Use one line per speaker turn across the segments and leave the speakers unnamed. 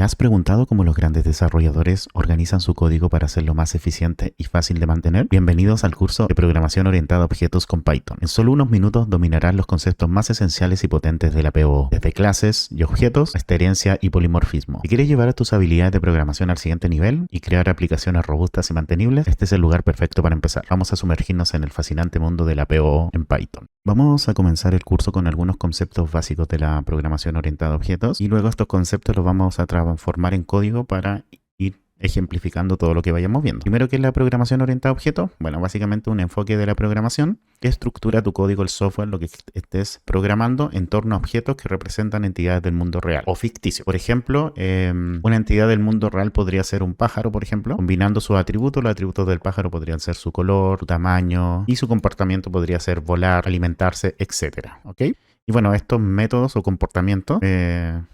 has preguntado cómo los grandes desarrolladores organizan su código para hacerlo más eficiente y fácil de mantener? Bienvenidos al curso de programación orientada a objetos con Python. En solo unos minutos dominarás los conceptos más esenciales y potentes de la POO, desde clases y objetos hasta herencia y polimorfismo. Si quieres llevar a tus habilidades de programación al siguiente nivel y crear aplicaciones robustas y mantenibles, este es el lugar perfecto para empezar. Vamos a sumergirnos en el fascinante mundo de la POO en Python. Vamos a comenzar el curso con algunos conceptos básicos de la programación orientada a objetos y luego estos conceptos los vamos a transformar en código para ir ejemplificando todo lo que vayamos viendo. Primero, ¿qué es la programación orientada a objetos? Bueno, básicamente un enfoque de la programación que estructura tu código, el software, lo que estés programando en torno a objetos que representan entidades del mundo real o ficticio. Por ejemplo, una entidad del mundo real podría ser un pájaro, por ejemplo. Combinando sus atributos, los atributos del pájaro podrían ser su color, su tamaño y su comportamiento podría ser volar, alimentarse, etcétera. ¿Ok? Y bueno, estos métodos o comportamientos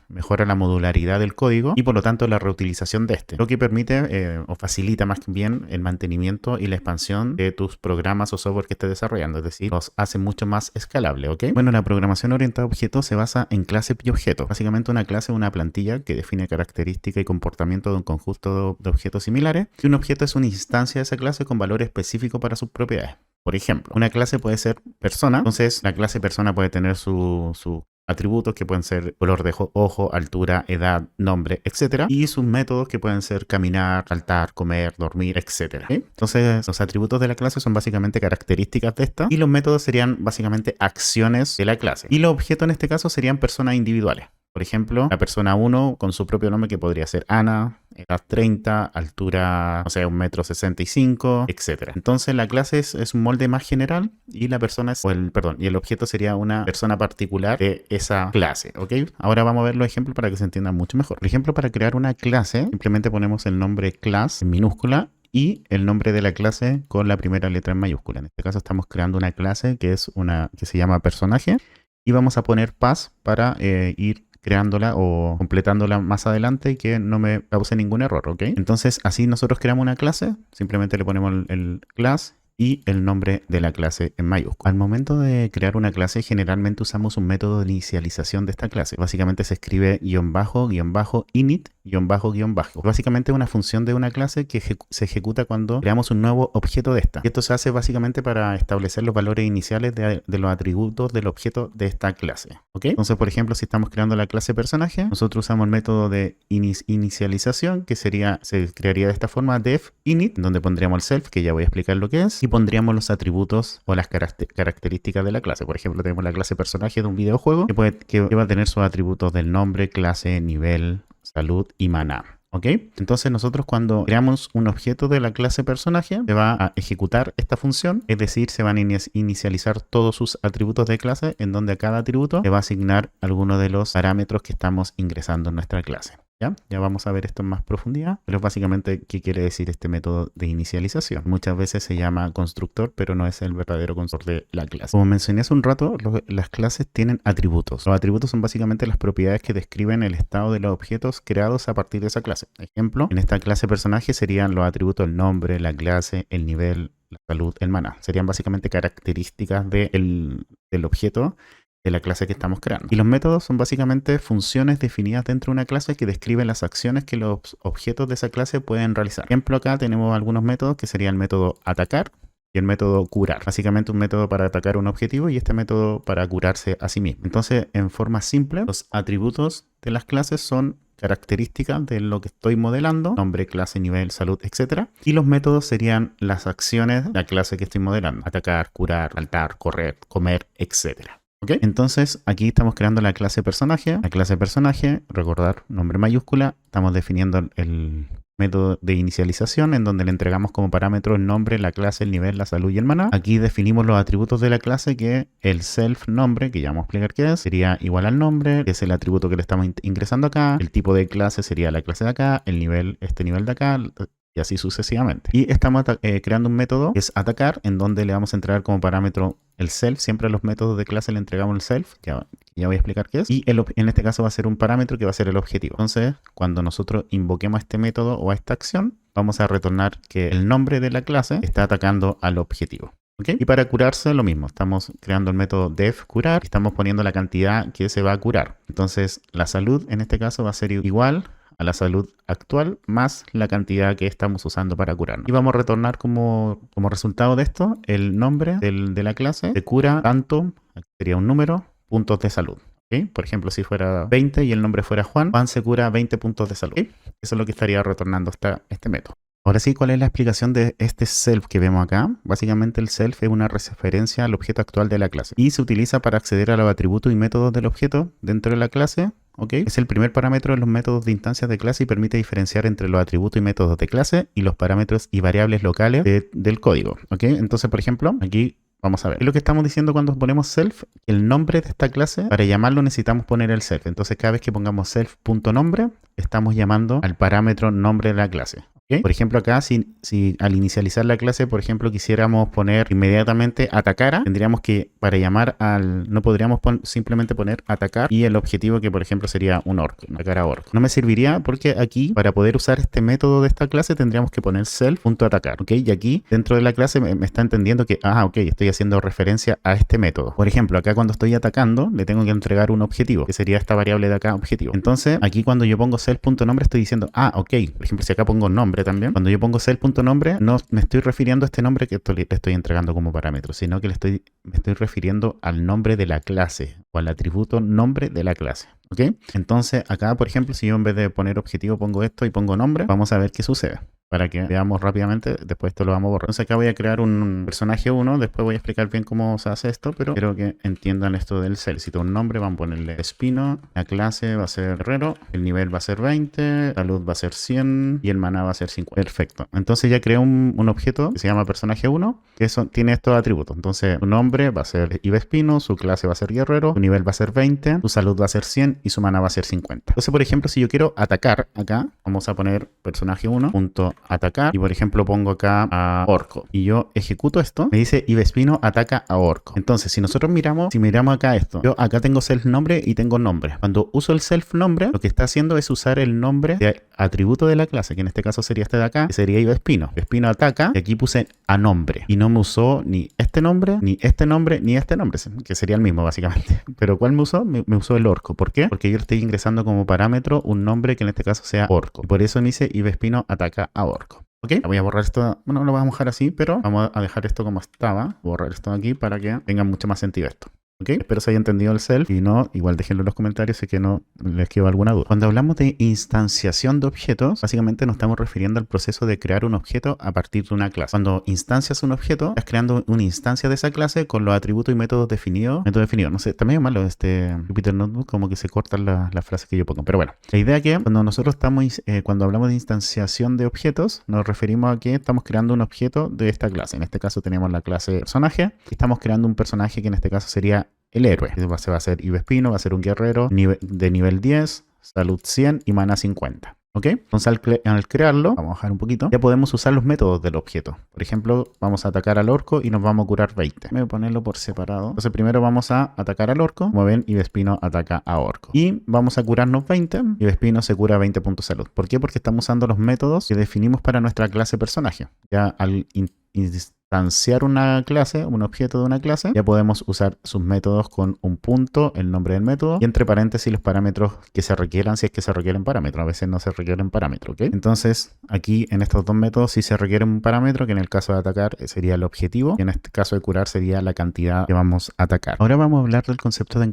mejoran la modularidad del código y por lo tanto la reutilización de este, lo que permite o facilita más bien el mantenimiento y la expansión de tus programas o software que estés desarrollando, es decir, los hace mucho más escalable, ¿ok? Bueno, la programación orientada a objetos se basa en clases y objetos. Básicamente una clase es una plantilla que define características y comportamiento de un conjunto de objetos similares y un objeto es una instancia de esa clase con valor específico para sus propiedades. Por ejemplo, una clase puede ser persona, entonces la clase persona puede tener sus atributos que pueden ser color de ojo, altura, edad, nombre, etc. Y sus métodos que pueden ser caminar, saltar, comer, dormir, etc. ¿Sí? Entonces los atributos de la clase son básicamente características de esta y los métodos serían básicamente acciones de la clase. Y los objetos en este caso serían personas individuales. Por ejemplo, la persona 1 con su propio nombre que podría ser Ana, edad 30, altura, o sea, 1,65 m, etc. Entonces la clase es un molde más general y la persona es, y el objeto sería una persona particular de esa clase, ¿ok? Ahora vamos a ver los ejemplos para que se entiendan mucho mejor. Por ejemplo, para crear una clase, simplemente ponemos el nombre class en minúscula y el nombre de la clase con la primera letra en mayúscula. En este caso estamos creando una clase que se llama personaje y vamos a poner pass para ir creándola o completándola más adelante y que no me cause ningún error, ¿ok? Entonces así nosotros creamos una clase, simplemente le ponemos el class y el nombre de la clase en mayúscula. Al momento de crear una clase generalmente usamos un método de inicialización de esta clase. Básicamente se escribe init, Básicamente es una función de una clase que se ejecuta cuando creamos un nuevo objeto de esta. Y esto se hace básicamente para establecer los valores iniciales de los atributos del objeto de esta clase, ¿ok? Entonces, por ejemplo, si estamos creando la clase personaje, nosotros usamos el método de inicialización que se crearía de esta forma def init, donde pondríamos el self, que ya voy a explicar lo que es, y pondríamos los atributos o las características de la clase. Por ejemplo, tenemos la clase personaje de un videojuego que va a tener sus atributos del nombre, clase, nivel, salud y maná. ¿Ok? Entonces nosotros cuando creamos un objeto de la clase personaje se va a ejecutar esta función, es decir, se van a inicializar todos sus atributos de clase en donde a cada atributo le va a asignar alguno de los parámetros que estamos ingresando en nuestra clase. Ya vamos a ver esto en más profundidad, pero básicamente, ¿qué quiere decir este método de inicialización? Muchas veces se llama constructor, pero no es el verdadero constructor de la clase. Como mencioné hace un rato, las clases tienen atributos. Los atributos son básicamente las propiedades que describen el estado de los objetos creados a partir de esa clase. Ejemplo, en esta clase personaje serían los atributos el nombre, la clase, el nivel, la salud, el maná. Serían básicamente características del objeto de la clase que estamos creando. Y los métodos son básicamente funciones definidas dentro de una clase que describen las acciones que los objetos de esa clase pueden realizar. Por ejemplo, acá tenemos algunos métodos que serían el método atacar y el método curar. Básicamente un método para atacar un objetivo y este método para curarse a sí mismo. Entonces, en forma simple, los atributos de las clases son características de lo que estoy modelando, nombre, clase, nivel, salud, etc. Y los métodos serían las acciones de la clase que estoy modelando. Atacar, curar, saltar, correr, comer, etc. ¿Ok? Entonces aquí estamos creando la clase personaje. La clase personaje, recordar, nombre mayúscula. Estamos definiendo el método de inicialización en donde le entregamos como parámetro el nombre, la clase, el nivel, la salud y el maná. Aquí definimos los atributos de la clase que el self nombre, que ya vamos a explicar qué es, sería igual al nombre, que es el atributo que le estamos ingresando acá. El tipo de clase sería la clase de acá, el nivel, este nivel de acá, y así sucesivamente. Y estamos creando un método que es atacar, en donde le vamos a entregar como parámetro el self. Siempre a los métodos de clase le entregamos el self, ya voy a explicar qué es. Y en este caso va a ser un parámetro que va a ser el objetivo. Entonces, cuando nosotros invoquemos este método o a esta acción, vamos a retornar que el nombre de la clase está atacando al objetivo. ¿Okay? Y para curarse lo mismo, estamos creando el método def curar y estamos poniendo la cantidad que se va a curar. Entonces la salud en este caso va a ser igual a la salud actual más la cantidad que estamos usando para curarnos. Y vamos a retornar como resultado de esto el nombre de la clase. Se cura tanto, sería un número, puntos de salud. ¿Okay? Por ejemplo, si fuera 20 y el nombre fuera Juan, Juan se cura 20 puntos de salud. ¿Okay? Eso es lo que estaría retornando este método. Ahora sí, ¿cuál es la explicación de este self que vemos acá? Básicamente el self es una referencia al objeto actual de la clase y se utiliza para acceder a los atributos y métodos del objeto dentro de la clase. ¿Okay? Es el primer parámetro en los métodos de instancias de clase y permite diferenciar entre los atributos y métodos de clase y los parámetros y variables locales del código. ¿Okay? Entonces, por ejemplo, aquí vamos a ver. ¿Qué es lo que estamos diciendo cuando ponemos self? El nombre de esta clase, para llamarlo necesitamos poner el self. Entonces, cada vez que pongamos self.nombre, estamos llamando al parámetro nombre de la clase. ¿Okay? Por ejemplo, acá, si al inicializar la clase, por ejemplo, quisiéramos poner inmediatamente atacara, tendríamos que, para llamar no podríamos simplemente poner atacar y el objetivo que, por ejemplo, sería un orc, atacar a orc. No me serviría porque aquí, para poder usar este método de esta clase, tendríamos que poner self.atacar, ¿ok? Y aquí, dentro de la clase, me está entendiendo que, ok, estoy haciendo referencia a este método. Por ejemplo, acá cuando estoy atacando, le tengo que entregar un objetivo, que sería esta variable de acá, objetivo. Entonces, aquí cuando yo pongo self.nombre, estoy diciendo, ok, por ejemplo, si acá pongo nombre también, cuando yo pongo self.nombre, no me estoy refiriendo a este nombre que le estoy entregando como parámetro, sino que me estoy refiriendo al nombre de la clase o al atributo nombre de la clase. ¿Ok? Entonces acá, por ejemplo, si yo en vez de poner objetivo pongo esto y pongo nombre, vamos a ver qué sucede. Para que veamos rápidamente, después esto lo vamos a borrar. Entonces acá voy a crear un personaje 1, después voy a explicar bien cómo se hace esto, pero quiero que entiendan esto del self. Si tengo un nombre, van a ponerle Espino, la clase va a ser Guerrero, el nivel va a ser 20, salud va a ser 100 y el maná va a ser 50. Perfecto. Entonces ya creé un objeto que se llama personaje 1, que tiene estos atributos. Entonces su nombre va a ser Iba Espino, su clase va a ser Guerrero, su nivel va a ser 20, su salud va a ser 100 y su maná va a ser 50. Entonces, por ejemplo, si yo quiero atacar acá, vamos a poner personaje 1, atacar, y por ejemplo pongo acá a Orco y yo ejecuto esto, me dice Ivespino ataca a Orco. Entonces si nosotros miramos acá esto, yo acá tengo self nombre y tengo nombre. Cuando uso el self nombre, lo que está haciendo es usar el nombre de atributo de la clase, que en este caso sería este de acá, que sería Ivespino. Ivespino ataca, y aquí puse a nombre y no me usó ni este nombre, ni este nombre, ni este nombre, que sería el mismo básicamente. Pero ¿cuál me usó? Me usó el Orco. ¿Por qué? Porque yo estoy ingresando como parámetro un nombre que en este caso sea Orco. Y por eso me dice Ivespino ataca a Orco. ¿Ok? Voy a borrar esto, bueno, lo vamos a dejar así, pero vamos a dejar esto como estaba. Borrar esto de aquí para que tenga mucho más sentido esto. ¿Ok? Espero se haya entendido el self y no, igual déjenlo en los comentarios si que no les quedó alguna duda. Cuando hablamos de instanciación de objetos, básicamente nos estamos refiriendo al proceso de crear un objeto a partir de una clase. Cuando instancias un objeto, estás creando una instancia de esa clase con los atributos y métodos definidos. No sé, también es malo Jupyter Notebook, como que se cortan las frases que yo pongo. Pero bueno, la idea es que cuando nosotros cuando hablamos de instanciación de objetos, nos referimos a que estamos creando un objeto de esta clase. En este caso tenemos la clase personaje y estamos creando un personaje que en este caso sería el héroe. Se va a ser Ivespino, va a ser un guerrero de nivel 10, salud 100 y mana 50. ¿Ok? Entonces al crearlo, vamos a bajar un poquito, ya podemos usar los métodos del objeto. Por ejemplo, vamos a atacar al orco y nos vamos a curar 20. Voy a ponerlo por separado. Entonces primero vamos a atacar al orco. Como ven, Ivespino ataca a orco. Y vamos a curarnos 20. Ivespino se cura 20 puntos de salud. ¿Por qué? Porque estamos usando los métodos que definimos para nuestra clase personaje. Ya al instanciar una clase, un objeto de una clase, ya podemos usar sus métodos con un punto, el nombre del método, y entre paréntesis los parámetros que se requieran, si es que se requieren parámetros. A veces no se requieren parámetros, ¿ok? Entonces, aquí en estos dos métodos sí se requiere un parámetro, que en el caso de atacar sería el objetivo, y en este caso de curar sería la cantidad que vamos a atacar. Ahora vamos a hablar del concepto de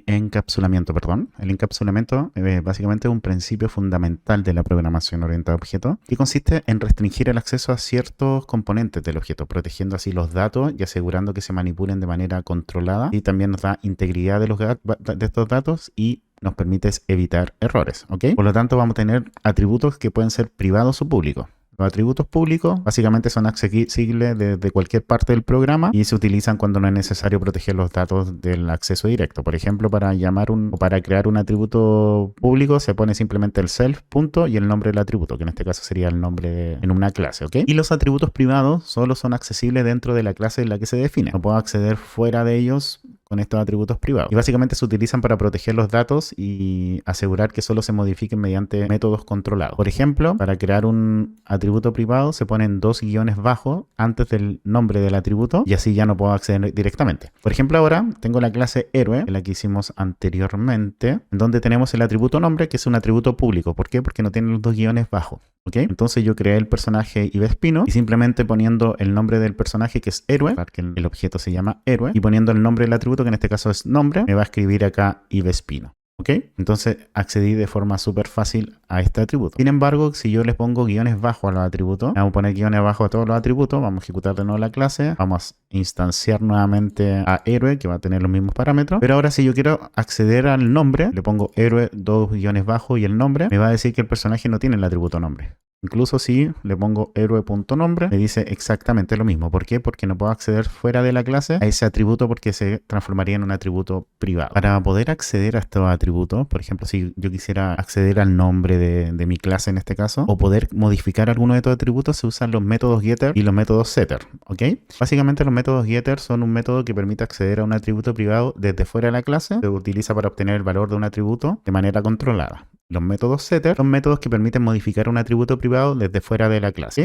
encapsulamiento, perdón. El encapsulamiento básicamente es un principio fundamental de la programación orientada a objetos, que consiste en restringir el acceso a ciertos componentes del objeto, protegiendo así los datos y asegurando que se manipulen de manera controlada, y también nos da integridad de estos datos y nos permite evitar errores, ¿ok? Por lo tanto, vamos a tener atributos que pueden ser privados o públicos. Los atributos públicos básicamente son accesibles desde cualquier parte del programa y se utilizan cuando no es necesario proteger los datos del acceso directo. Por ejemplo, para crear un atributo público se pone simplemente el self, punto, y el nombre del atributo, que en este caso sería el nombre en una clase, ¿ok? Y los atributos privados solo son accesibles dentro de la clase en la que se define. No puedo acceder fuera de ellos con estos atributos privados. Y básicamente se utilizan para proteger los datos y asegurar que solo se modifiquen mediante métodos controlados. Por ejemplo, para crear un atributo privado se ponen 2 guiones bajos antes del nombre del atributo y así ya no puedo acceder directamente. Por ejemplo, ahora tengo la clase héroe, la que hicimos anteriormente, en donde tenemos el atributo nombre, que es un atributo público. ¿Por qué? Porque no tiene los 2 guiones bajos. ¿Ok? Entonces yo creé el personaje Ivespino y simplemente poniendo el nombre del personaje, que es héroe, para que el objeto se llama héroe, y poniendo el nombre del atributo, que en este caso es nombre, me va a escribir acá Ivespino. ¿Ok? Entonces accedí de forma súper fácil a este atributo. Sin embargo, si yo les pongo guiones bajos a los atributos, vamos a poner guiones bajos a todos los atributos, vamos a ejecutar de nuevo la clase, vamos a instanciar nuevamente a héroe, que va a tener los mismos parámetros, pero ahora si yo quiero acceder al nombre, le pongo héroe, 2 guiones bajos y el nombre, me va a decir que el personaje no tiene el atributo nombre. Incluso si le pongo héroe.nombre, me dice exactamente lo mismo. ¿Por qué? Porque no puedo acceder fuera de la clase a ese atributo porque se transformaría en un atributo privado. Para poder acceder a estos atributos, por ejemplo, si yo quisiera acceder al nombre de mi clase en este caso, o poder modificar alguno de estos atributos, se usan los métodos getter y los métodos setter. ¿Ok? Básicamente los métodos getter son un método que permite acceder a un atributo privado desde fuera de la clase. Se utiliza para obtener el valor de un atributo de manera controlada. Los métodos setter son métodos que permiten modificar un atributo privado desde fuera de la clase.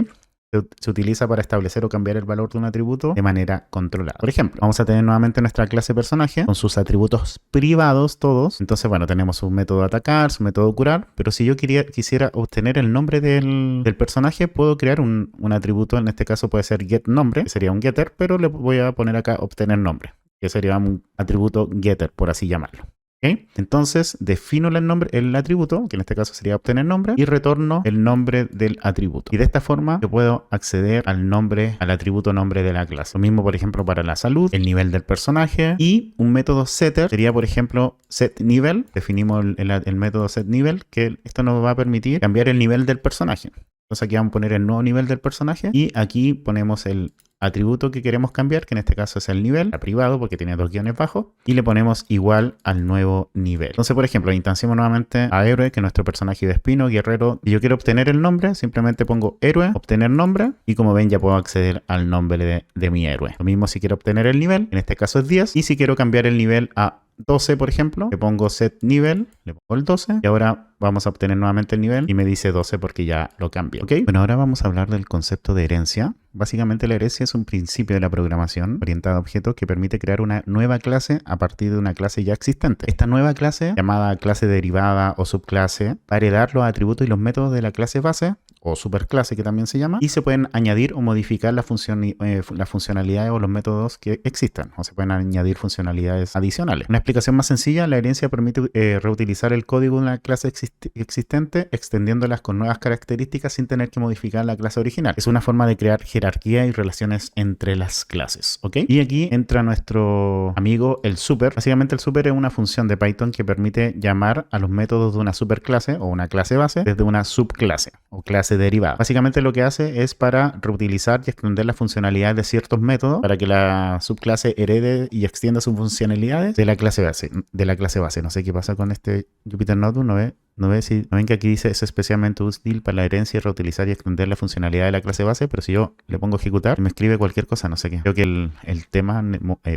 ¿Sí? Se utiliza para establecer o cambiar el valor de un atributo de manera controlada. Por ejemplo, vamos a tener nuevamente nuestra clase personaje con sus atributos privados todos. Entonces, bueno, tenemos su método atacar, su método curar, pero si yo quisiera obtener el nombre del personaje, puedo crear un atributo. En este caso puede ser getNombre, que sería un getter, pero le voy a poner acá obtener nombre, que sería un atributo getter, por así llamarlo. ¿Okay? Entonces defino el atributo, que en este caso sería obtener nombre, y retorno el nombre del atributo. Y de esta forma yo puedo acceder al atributo nombre de la clase. Lo mismo, por ejemplo, para la salud, el nivel del personaje, y un método setter sería, por ejemplo, setNivel. Definimos el método setNivel, que esto nos va a permitir cambiar el nivel del personaje. Entonces aquí vamos a poner el nuevo nivel del personaje y aquí ponemos el atributo que queremos cambiar, que en este caso es el nivel, a privado porque tiene 2 guiones bajos, y le ponemos igual al nuevo nivel. Entonces, por ejemplo, instanciamos nuevamente a héroe, que es nuestro personaje de espino, guerrero, y yo quiero obtener el nombre, simplemente pongo héroe, obtener nombre, y como ven ya puedo acceder al nombre de mi héroe. Lo mismo si quiero obtener el nivel, en este caso es 10, y si quiero cambiar el nivel a 12, por ejemplo, le pongo set nivel, le pongo el 12 y ahora vamos a obtener nuevamente el nivel y me dice 12 porque ya lo cambié. ¿Ok? Bueno, ahora vamos a hablar del concepto de herencia. Básicamente la herencia es un principio de la programación orientada a objetos que permite crear una nueva clase a partir de una clase ya existente. Esta nueva clase, llamada clase derivada o subclase, va a heredar los atributos y los métodos de la clase base o superclase, que también se llama, y se pueden añadir o modificar las funcionalidades o los métodos que existan, o se pueden añadir funcionalidades adicionales. Una explicación más sencilla: la herencia permite reutilizar el código de una clase existente, extendiéndolas con nuevas características sin tener que modificar la clase original. Es una forma de crear jerarquía y relaciones entre las clases, ¿ok? Y aquí entra nuestro amigo el super. Básicamente el super es una función de Python que permite llamar a los métodos de una superclase o una clase base desde una subclase o clase derivada. Básicamente lo que hace es para reutilizar y extender las funcionalidades de ciertos métodos para que la subclase herede y extienda sus funcionalidades de la clase base. No sé qué pasa con este Jupyter Notebook, ¿no ven que aquí dice es especialmente útil para la herencia y reutilizar y extender la funcionalidad de la clase base? Pero si yo le pongo ejecutar, me escribe cualquier cosa, no sé qué. Creo que el tema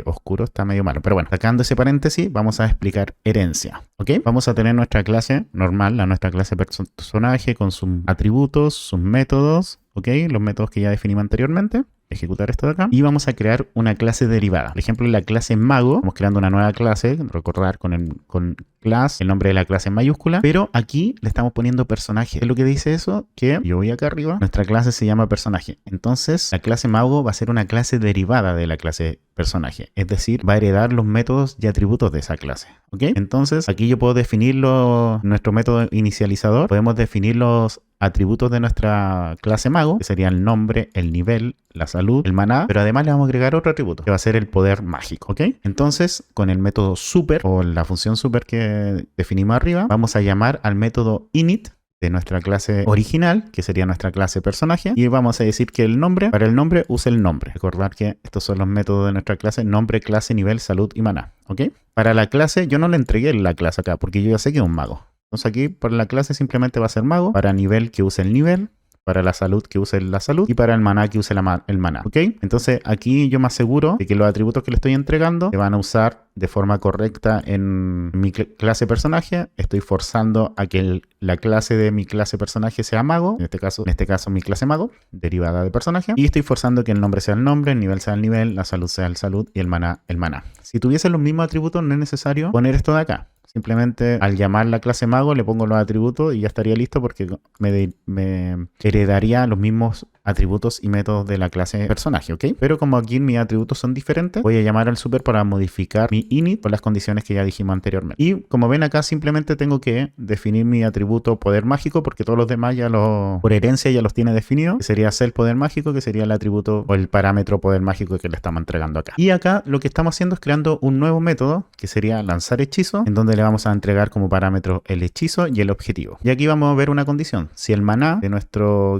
oscuro está medio malo. Pero bueno, sacando ese paréntesis, vamos a explicar herencia. ¿Ok? Vamos a tener nuestra clase normal, nuestra clase personaje con sus atributos, sus métodos, ¿ok? Los métodos que ya definimos anteriormente. Ejecutar esto de acá y vamos a crear una clase derivada. Por ejemplo, en la clase mago estamos creando una nueva clase, recordar con class, el nombre de la clase en mayúscula, pero aquí le estamos poniendo personaje. ¿Qué es lo que dice eso? Que yo voy acá arriba, nuestra clase se llama personaje. Entonces la clase mago va a ser una clase derivada de la clase personaje, es decir, va a heredar los métodos y atributos de esa clase. ¿Ok? Entonces aquí yo puedo definir nuestro método inicializador, podemos definir los atributos de nuestra clase mago, que serían el nombre, el nivel, la salud, el maná, pero además le vamos a agregar otro atributo, que va a ser el poder mágico, ¿ok? Entonces, con el método super, o la función super que definimos arriba, vamos a llamar al método init de nuestra clase original, que sería nuestra clase personaje, y vamos a decir que para el nombre use el nombre. Recordar que estos son los métodos de nuestra clase: nombre, clase, nivel, salud y maná, ¿ok? Para la clase, yo no le entregué la clase acá, porque yo ya sé que es un mago. Entonces aquí para la clase simplemente va a ser mago, para nivel que use el nivel, para la salud que use la salud y para el maná que use el maná, ¿ok? Entonces aquí yo me aseguro de que los atributos que le estoy entregando se van a usar de forma correcta en mi clase personaje. Estoy forzando a que la clase de mi clase personaje sea mago, en este caso mi clase mago, derivada de personaje, y estoy forzando que el nombre sea el nombre, el nivel sea el nivel, la salud sea el salud y el maná el maná. Si tuviesen los mismos atributos no es necesario poner esto de acá. Simplemente al llamar la clase mago le pongo los atributos y ya estaría listo porque me heredaría los mismos atributos y métodos de la clase personaje, ¿ok? Pero como aquí mis atributos son diferentes, voy a llamar al super para modificar mi init por las condiciones que ya dijimos anteriormente. Y como ven acá simplemente tengo que definir mi atributo poder mágico porque todos los demás ya por herencia ya los tiene definido, que sería ser poder mágico, que sería el atributo o el parámetro poder mágico que le estamos entregando acá. Y acá lo que estamos haciendo es creando un nuevo método que sería lanzar hechizo, en donde le vamos a entregar como parámetro el hechizo y el objetivo. Y aquí vamos a ver una condición. Si el maná de nuestro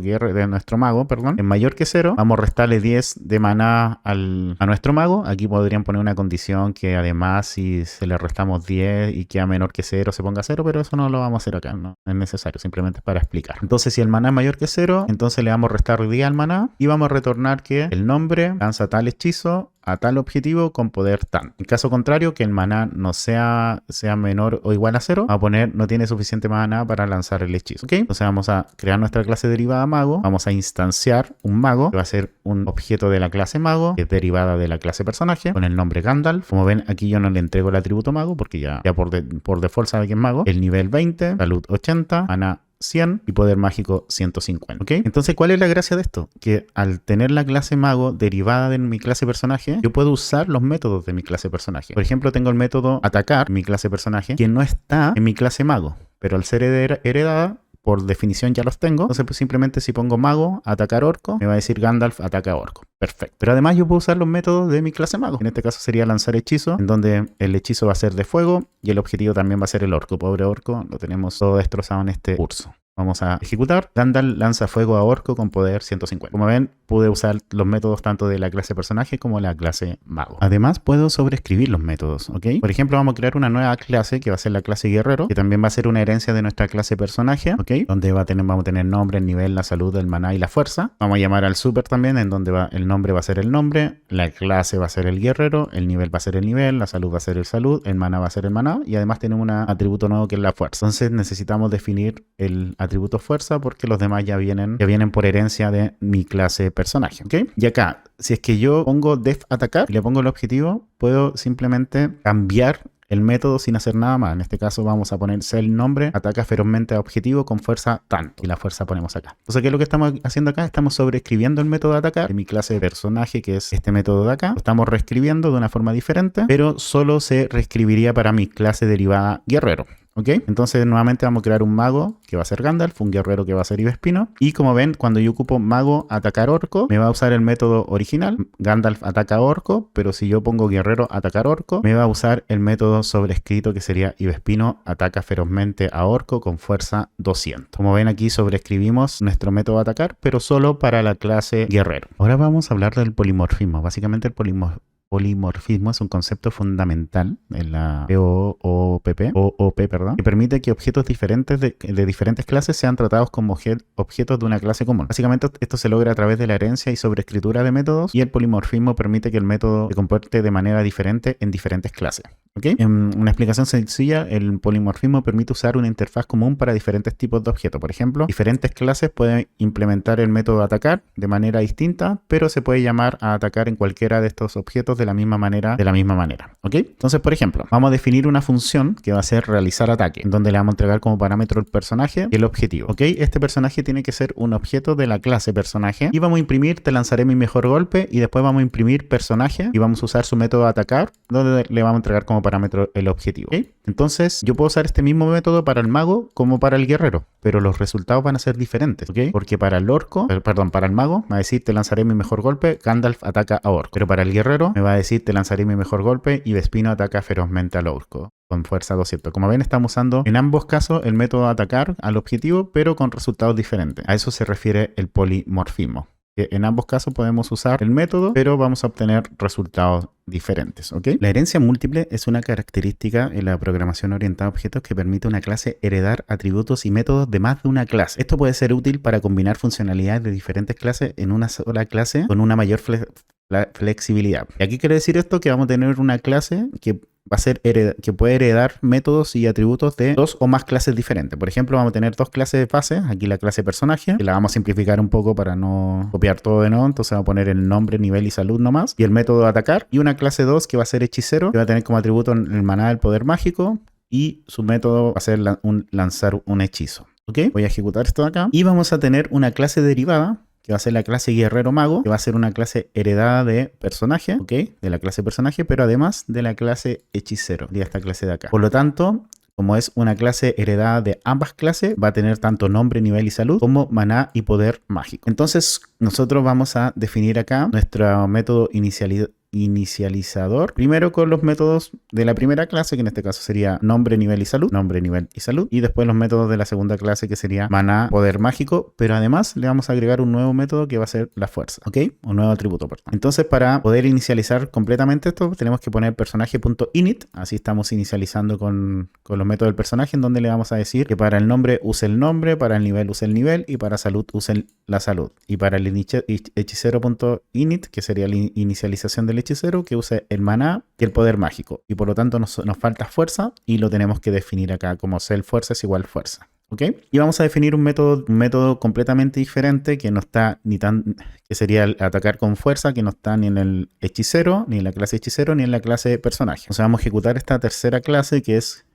mago, es mayor que 0, vamos a restarle 10 de maná a nuestro mago. Aquí podrían poner una condición que además si se le restamos 10 y queda menor que 0 se ponga 0, pero eso no lo vamos a hacer acá, no es necesario, simplemente es para explicar. Entonces si el maná es mayor que 0, entonces le vamos a restar 10 al maná y vamos a retornar que el nombre lanza tal hechizo a tal objetivo con poder tan. En caso contrario, que el maná no sea menor o igual a 0, vamos a poner no tiene suficiente maná para lanzar el hechizo, ¿ok? Entonces vamos a crear nuestra clase derivada mago, vamos a instanciar un mago, que va a ser un objeto de la clase mago, que es derivada de la clase personaje, con el nombre Gandalf. Como ven, aquí yo no le entrego el atributo mago, porque ya por default sabe que es mago. El nivel 20, salud 80, maná 100 y poder mágico 150, ¿ok? Entonces, ¿cuál es la gracia de esto? Que al tener la clase mago derivada de mi clase personaje, yo puedo usar los métodos de mi clase personaje. Por ejemplo, tengo el método atacar, mi clase personaje, que no está en mi clase mago, pero al ser heredada, por definición ya los tengo. Entonces, pues simplemente si pongo mago, atacar orco, me va a decir Gandalf, ataca orco. Perfecto. Pero además yo puedo usar los métodos de mi clase mago. En este caso sería lanzar hechizo, en donde el hechizo va a ser de fuego y el objetivo también va a ser el orco. Pobre orco, lo tenemos todo destrozado en este curso. Vamos a ejecutar. Gandalf lanza fuego a orco con poder 150. Como ven, pude usar los métodos tanto de la clase personaje como la clase mago. Además, puedo sobreescribir los métodos, ¿ok? Por ejemplo, vamos a crear una nueva clase que va a ser la clase guerrero, que también va a ser una herencia de nuestra clase personaje, ¿ok? Donde vamos a tener nombre, el nivel, la salud, el maná y la fuerza. Vamos a llamar al super también, en donde el nombre va a ser el nombre, la clase va a ser el guerrero, el nivel va a ser el nivel, la salud va a ser el salud, el maná va a ser el maná y además tenemos un atributo nuevo que es la fuerza. Entonces necesitamos definir el atributo fuerza porque los demás ya vienen por herencia de mi clase personaje, ¿ok? Y acá, si es que yo pongo def atacar y le pongo el objetivo, puedo simplemente cambiar el método sin hacer nada más. En este caso vamos a poner el nombre, ataca ferozmente a objetivo con fuerza tanto. Y la fuerza ponemos acá. Entonces, ¿qué es lo que estamos haciendo acá? Estamos sobreescribiendo el método de atacar de mi clase de personaje, que es este método de acá. Lo estamos reescribiendo de una forma diferente, pero solo se reescribiría para mi clase derivada guerrero. ¿Ok? Entonces nuevamente vamos a crear un mago que va a ser Gandalf, un guerrero que va a ser Ivespino. Y como ven, cuando yo ocupo mago atacar orco, me va a usar el método original, Gandalf ataca orco, pero si yo pongo guerrero atacar orco, me va a usar el método sobrescrito que sería Ivespino ataca ferozmente a orco con fuerza 200. Como ven aquí sobrescribimos nuestro método de atacar, pero solo para la clase guerrero. Ahora vamos a hablar del polimorfismo. Básicamente el polimorfismo es un concepto fundamental en la OOP, que permite que objetos diferentes de diferentes clases sean tratados como objetos de una clase común. Básicamente esto se logra a través de la herencia y sobreescritura de métodos, y el polimorfismo permite que el método se comporte de manera diferente en diferentes clases. ¿Okay? En una explicación sencilla, el polimorfismo permite usar una interfaz común para diferentes tipos de objetos. Por ejemplo, diferentes clases pueden implementar el método atacar de manera distinta, pero se puede llamar a atacar en cualquiera de estos objetos de la misma manera. ¿Ok? Entonces, por ejemplo, vamos a definir una función que va a ser realizar ataque, en donde le vamos a entregar como parámetro el personaje y el objetivo. ¿Ok? Este personaje tiene que ser un objeto de la clase personaje y vamos a imprimir te lanzaré mi mejor golpe, y después vamos a imprimir personaje y vamos a usar su método de atacar, donde le vamos a entregar como parámetro el objetivo. ¿Okay? Entonces yo puedo usar este mismo método para el mago como para el guerrero, pero los resultados van a ser diferentes, ¿ok? Porque para el para el mago me va a decir te lanzaré mi mejor golpe, Gandalf ataca a orco, pero para el guerrero me va a decir te lanzaré mi mejor golpe y Vespino ataca ferozmente al orco con fuerza 200. Como ven, estamos usando en ambos casos el método de atacar al objetivo, pero con resultados diferentes. A eso se refiere el polimorfismo. En ambos casos podemos usar el método, pero vamos a obtener resultados diferentes, ¿ok? La herencia múltiple es una característica en la programación orientada a objetos que permite a una clase heredar atributos y métodos de más de una clase. Esto puede ser útil para combinar funcionalidades de diferentes clases en una sola clase con una mayor flexibilidad. Y aquí quiere decir esto que vamos a tener una clase que va a ser que puede heredar métodos y atributos de dos o más clases diferentes. Por ejemplo, vamos a tener dos clases de base. Aquí la clase personaje, que la vamos a simplificar un poco para no copiar todo de nuevo. Entonces vamos a poner el nombre, nivel y salud nomás. Y el método atacar. Y una clase 2 que va a ser hechicero, que va a tener como atributo el maná del poder mágico. Y su método va a ser lanzar un hechizo. ¿Ok? Voy a ejecutar esto de acá. Y vamos a tener una clase derivada, que va a ser la clase guerrero mago, que va a ser una clase heredada de personaje, ¿ok? De la clase personaje, pero además de la clase hechicero, de esta clase de acá. Por lo tanto, como es una clase heredada de ambas clases, va a tener tanto nombre, nivel y salud, como maná y poder mágico. Entonces, nosotros vamos a definir acá nuestro método inicializador, primero con los métodos de la primera clase, que en este caso sería nombre, nivel y salud, nombre, nivel y salud, y después los métodos de la segunda clase, que sería maná, poder mágico, pero además le vamos a agregar un nuevo método que va a ser la fuerza, ¿ok? Un nuevo atributo, perdón. Entonces, para poder inicializar completamente esto, tenemos que poner personaje.init, así estamos inicializando con los métodos del personaje, en donde le vamos a decir que para el nombre use el nombre, para el nivel use el nivel, y para salud use la salud, y para el hechicero.init, que sería la inicialización del hechicero, que use el maná y el poder mágico, y por lo tanto nos falta fuerza y lo tenemos que definir acá como self fuerza es igual fuerza, ¿ok? Y vamos a definir un método completamente diferente que no está que sería el atacar con fuerza, que no está ni en el hechicero, ni en la clase hechicero, ni en la clase personaje. O sea, vamos a ejecutar esta tercera clase que es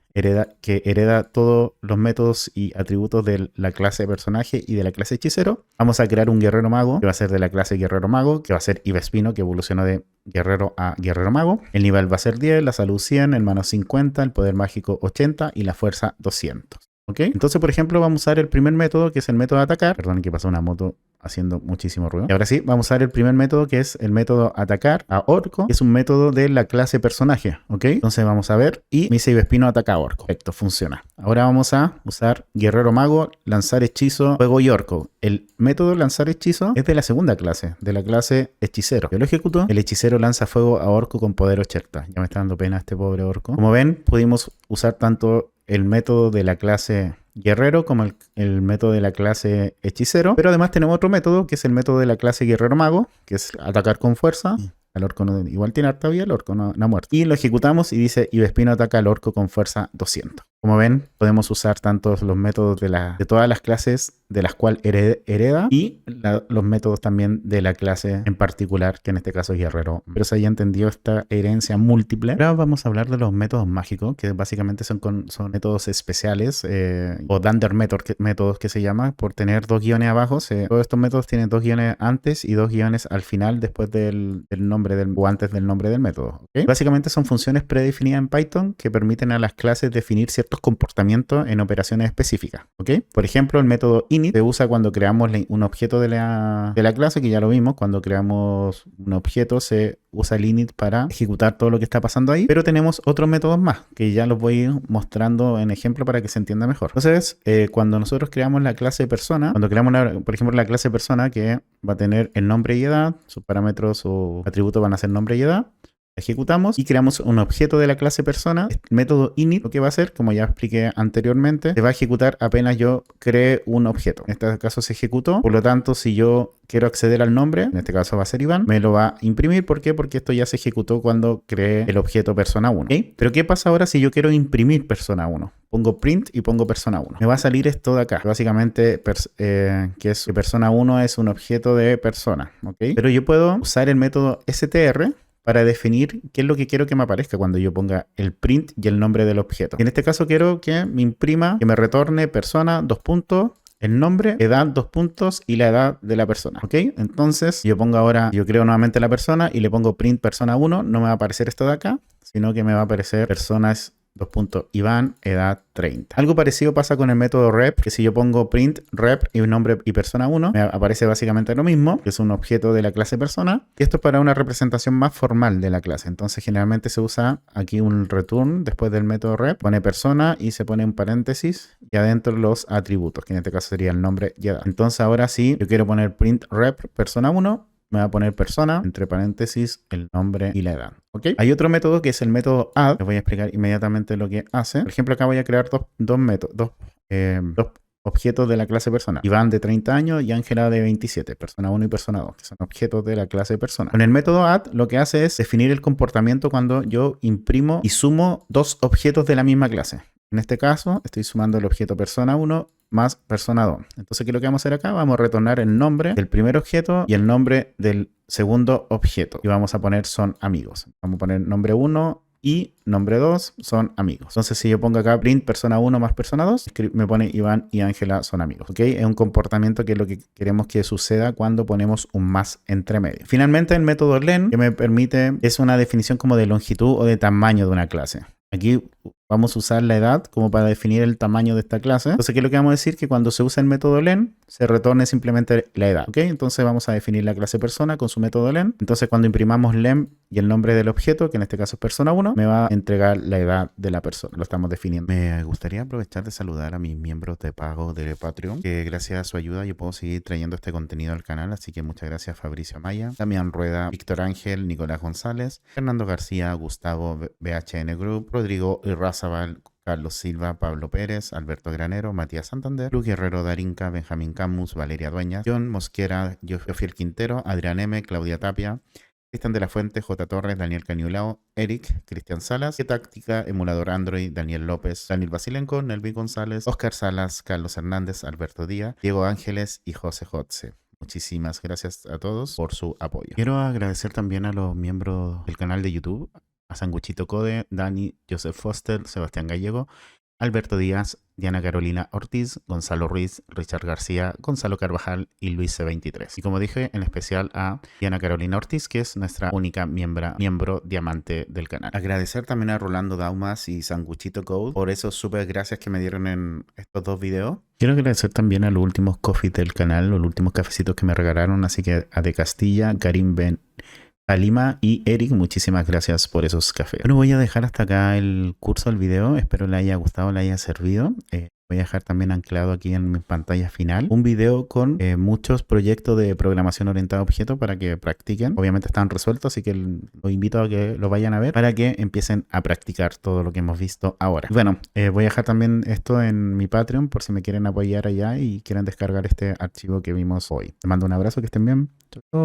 que hereda todos los métodos y atributos de la clase personaje y de la clase hechicero. Vamos a crear un guerrero mago, que va a ser de la clase guerrero mago, que va a ser Ivespino, que evolucionó de guerrero a guerrero mago. El nivel va a ser 10, la salud 100, el mano 50, el poder mágico 80 y la fuerza 200. ¿Ok? Entonces, por ejemplo, vamos a usar el primer método, que es el método de atacar. Perdón, que pasó una moto haciendo muchísimo ruido. Y ahora sí, vamos a usar el primer método, que es el método atacar a orco, que es un método de la clase personaje, ¿ok? Entonces vamos a ver, y me dice Ivespino ataca a orco. Perfecto, funciona. Ahora vamos a usar guerrero mago, lanzar hechizo, fuego y orco. El método lanzar hechizo es de la segunda clase, de la clase hechicero. Yo lo ejecuto, el hechicero lanza fuego a orco con poder 80. Ya me está dando pena este pobre orco. Como ven, pudimos usar tanto el método de la clase guerrero como el método de la clase hechicero, pero además tenemos otro método, que es el método de la clase guerrero mago, que es atacar con fuerza. El orco no, igual tiene harta vida, el orco no ha muerto. Y lo ejecutamos y dice Ivespino ataca al orco con fuerza 200. Como ven, podemos usar tanto los métodos de todas las clases de las cuales hereda y los métodos también de la clase en particular, que en este caso es guerrero. Pero se haya entendido esta herencia múltiple. Ahora vamos a hablar de los métodos mágicos, que básicamente son métodos especiales o Dunder métodos que se llama, por tener dos guiones abajo. Todos estos métodos tienen dos guiones antes y dos guiones al final después del nombre o antes del nombre del método. ¿Okay? Básicamente son funciones predefinidas en Python que permiten a las clases definir ciertos comportamientos en operaciones específicas. ¿Okay? Por ejemplo, el método init se usa cuando creamos un objeto de la clase, que ya lo vimos. Cuando creamos un objeto se usa el init para ejecutar todo lo que está pasando ahí, pero tenemos otros métodos más que ya los voy a ir mostrando en ejemplo para que se entienda mejor. Entonces, cuando nosotros creamos la clase persona, cuando creamos por ejemplo la clase persona, que va a tener el nombre y edad, sus parámetros o atributos van a ser nombre y edad, ejecutamos y creamos un objeto de la clase persona. El método init lo que va a hacer, como ya expliqué anteriormente, se va a ejecutar apenas yo cree un objeto. En este caso se ejecutó, por lo tanto, si yo quiero acceder al nombre, en este caso va a ser Iván, me lo va a imprimir. ¿Por qué? Porque esto ya se ejecutó cuando creé el objeto persona 1. ¿Okay? Pero ¿qué pasa ahora si yo quiero imprimir persona 1? Pongo print y pongo persona 1. Me va a salir esto de acá. Básicamente, que es que persona 1 es un objeto de persona. ¿Okay? Pero yo puedo usar el método str para definir qué es lo que quiero que me aparezca cuando yo ponga el print y el nombre del objeto. En este caso quiero que me imprima, que me retorne persona, dos puntos, el nombre, edad, dos puntos y la edad de la persona. ¿Ok? Entonces yo pongo ahora, yo creo nuevamente la persona y le pongo print persona 1. No me va a aparecer esto de acá, sino que me va a aparecer personas dos puntos, Iván, edad 30. Algo parecido pasa con el método rep, que si yo pongo print rep y un nombre y persona 1, me aparece básicamente lo mismo, que es un objeto de la clase persona. Y esto es para una representación más formal de la clase. Entonces generalmente se usa aquí un return después del método rep, pone persona y se pone un paréntesis y adentro los atributos, que en este caso sería el nombre y edad. Entonces ahora sí, yo quiero poner print rep persona 1, me va a poner persona, entre paréntesis, el nombre y la edad. ¿Ok? Hay otro método que es el método add. Les voy a explicar inmediatamente lo que hace. Por ejemplo, acá voy a crear dos objetos de la clase persona. Iván de 30 años y Ángela de 27, persona 1 y persona 2, que son objetos de la clase persona. Con el método add lo que hace es definir el comportamiento cuando yo imprimo y sumo dos objetos de la misma clase. En este caso, estoy sumando el objeto persona 1 más persona 2. Entonces, ¿qué es lo que vamos a hacer acá? Vamos a retornar el nombre del primer objeto y el nombre del segundo objeto. Y vamos a poner son amigos. Vamos a poner nombre 1 y nombre 2 son amigos. Entonces, si yo pongo acá print persona 1 más persona 2, me pone Iván y Ángela son amigos. ¿Ok? Es un comportamiento que es lo que queremos que suceda cuando ponemos un más entre medio. Finalmente, el método len, que me permite, es una definición como de longitud o de tamaño de una clase. Aquí vamos a usar la edad como para definir el tamaño de esta clase. Entonces, ¿qué es lo que vamos a decir? Que cuando se usa el método len, se retorne simplemente la edad. ¿Ok? Entonces vamos a definir la clase persona con su método len. Entonces, cuando imprimamos len y el nombre del objeto, que en este caso es persona 1, me va a entregar la edad de la persona. Lo estamos definiendo. Me gustaría aprovechar de saludar a mis miembros de pago de Patreon, que gracias a su ayuda yo puedo seguir trayendo este contenido al canal. Así que muchas gracias Fabricio Amaya, Damián Rueda, Víctor Ángel, Nicolás González, Fernando García, Gustavo BHN Group, Rodrigo Irrazabal, Carlos Silva, Pablo Pérez, Alberto Granero, Matías Santander, Luis Guerrero Darinka, Benjamín Camus, Valeria Dueñas, John Mosquera, Jofiel Quintero, Adrián M, Claudia Tapia, Cristian de la Fuente, J. Torres, Daniel Caniulao, Eric, Cristian Salas, Qué Táctica, Emulador Android, Daniel López, Daniel Basilenco, Nelvin González, Oscar Salas, Carlos Hernández, Alberto Díaz, Diego Ángeles y José Jotze. Muchísimas gracias a todos por su apoyo. Quiero agradecer también a los miembros del canal de YouTube, a Sanguchito Code, Dani, Joseph Foster, Sebastián Gallego, Alberto Díaz, Diana Carolina Ortiz, Gonzalo Ruiz, Richard García, Gonzalo Carvajal y Luis C23. Y como dije, en especial a Diana Carolina Ortiz, que es nuestra única miembro diamante del canal. Agradecer también a Rolando Daumas y Sanguchito Code por esos súper gracias que me dieron en estos dos videos. Quiero agradecer también a los últimos coffees del canal, los últimos cafecitos que me regalaron, así que a De Castilla, Karim Ben, Alima y Eric, muchísimas gracias por esos cafés. Bueno, voy a dejar hasta acá el curso del video, espero le haya gustado, le haya servido. Voy a dejar también anclado aquí en mi pantalla final un video con muchos proyectos de programación orientada a objetos para que practiquen. Obviamente están resueltos, así que los invito a que lo vayan a ver para que empiecen a practicar todo lo que hemos visto ahora. Bueno, voy a dejar también esto en mi Patreon por si me quieren apoyar allá y quieren descargar este archivo que vimos hoy. Te mando un abrazo, que estén bien. Chau, chau.